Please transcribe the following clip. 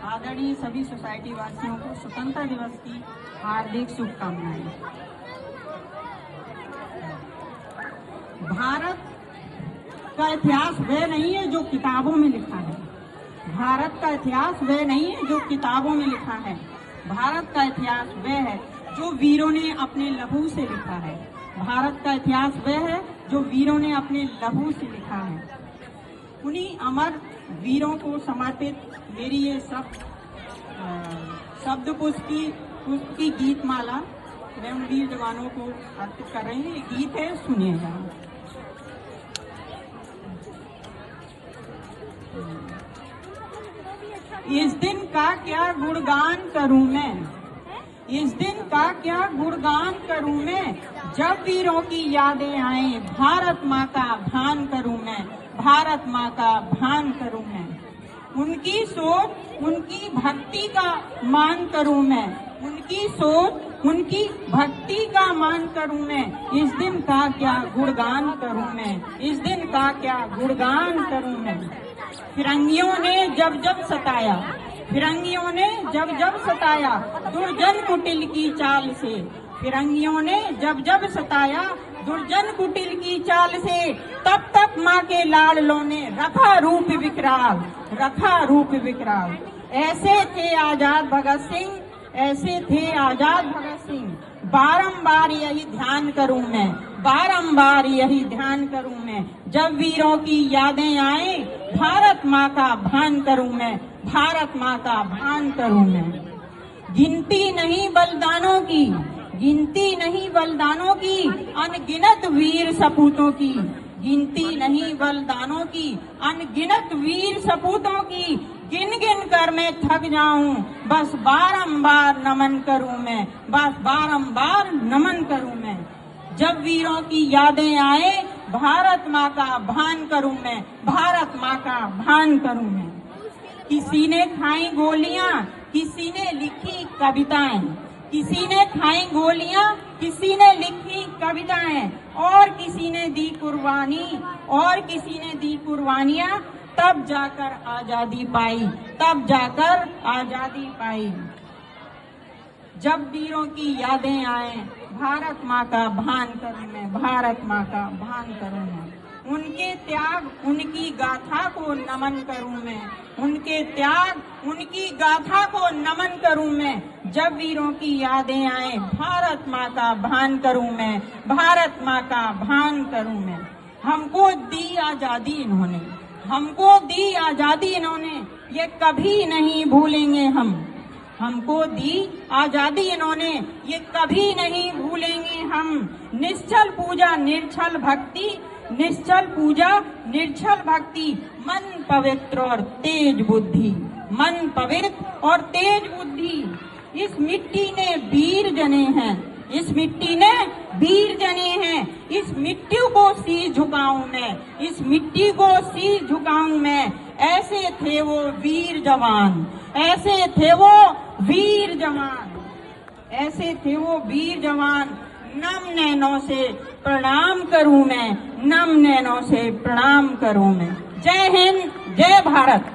आदरणीय सभी सोसाइटी वासियों को स्वतंत्रता दिवस की हार्दिक शुभकामनाएं। भारत का इतिहास वह नहीं है जो किताबों में लिखा है। भारत का इतिहास वह नहीं है जो किताबों में लिखा है। भारत का इतिहास वह है जो वीरों ने अपने लहू से लिखा है। भारत का इतिहास वह है जो वीरों ने अपने लहू से लिखा है। उन्हीं अमर वीरों को समर्पित मेरी ये शब्द पुष्प की गीत माला मैं उन वीर जवानों को अर्पित कर रही हूँ। ये गीत है, सुनिएगा। इस दिन का क्या गुणगान करूं मैं, इस दिन का क्या गुणगान करूं मैं, जब वीरों की यादें आए भारत माँ का भान करूं मैं, भारत माँ का भान करूं मैं। उनकी सोच उनकी भक्ति का मान करूं मैं, उनकी सोच उनकी भक्ति का मान करूं मैं। इस दिन का क्या गुणगान करूं मैं, इस दिन का क्या गुणगान करूं मैं। फिरंगियों ने जब जब सताया, फिरंगियों ने जब जब सताया दुर्जन कुटिल की चाल से, फिरंगियों ने जब जब सताया दुर्जन कुटिल की चाल से, तब तक माँ के लाडलों ने रखा रूप विकराल, रखा रूप विकराल। ऐसे थे आजाद भगत सिंह, ऐसे थे आजाद भगत सिंह। बारंबार यही ध्यान करूं मैं, बारंबार यही ध्यान करूं मैं। जब वीरों की यादें आए भारत माँ का भान करूं मैं, भारत माँ का भान करूं मैं। गिनती नहीं बलिदानों की, गिनती नहीं बलिदानों की, अनगिनत वीर सपूतों की, गिनती नहीं बलिदानों की, अनगिनत वीर सपूतों की। गिन गिन कर मैं थक जाऊं, बस बारंबार नमन करूं मैं, बस बारंबार नमन करूं मैं। जब वीरों की यादें आए भारत माँ का भान करूं मैं, भारत माँ का भान करूं मैं। किसी ने खाई गोलियां, किसी ने लिखी कविताएं, किसी ने खाई गोलियां, किसी ने लिखी कविताएं, और किसी ने दी कुर्बानी, और किसी ने दी कुर्बानियां। तब जाकर आजादी पाई, तब जाकर आजादी पाई। जब वीरों की यादें आए भारत माँ का भान करूं मैं, भारत माँ का भान करूं मैं। उनके त्याग उनकी गाथा को नमन करूं मैं, उनके त्याग उनकी गाथा को नमन करूं मैं। जब वीरों की यादें आए भारत माँ का भान करूं मैं, भारत माँ का भान करूं मैं। हमको दी आजादी इन्होंने, हमको दी आजादी इन्होंने, ये कभी नहीं भूलेंगे हम। हमको दी आजादी इन्होंने, ये कभी नहीं भूलेंगे हम। निश्चल पूजा निर्छल भक्ति, निश्चल पूजा निर्छल भक्ति। मन पवित्र और तेज बुद्धि, मन पवित्र और तेज बुद्धि। इस मिट्टी ने वीर जने हैं, इस मिट्टी ने वीर जने हैं। इस मिट्टी को शीश झुकाऊं मैं, इस मिट्टी को शीश झुकाऊं मैं। ऐसे थे वो वीर जवान, ऐसे थे वो वीर जवान, ऐसे थे वो वीर जवान। नम नैनों से प्रणाम करूं मैं, नम नैनों से प्रणाम करूं मैं। जय हिंद, जय भारत।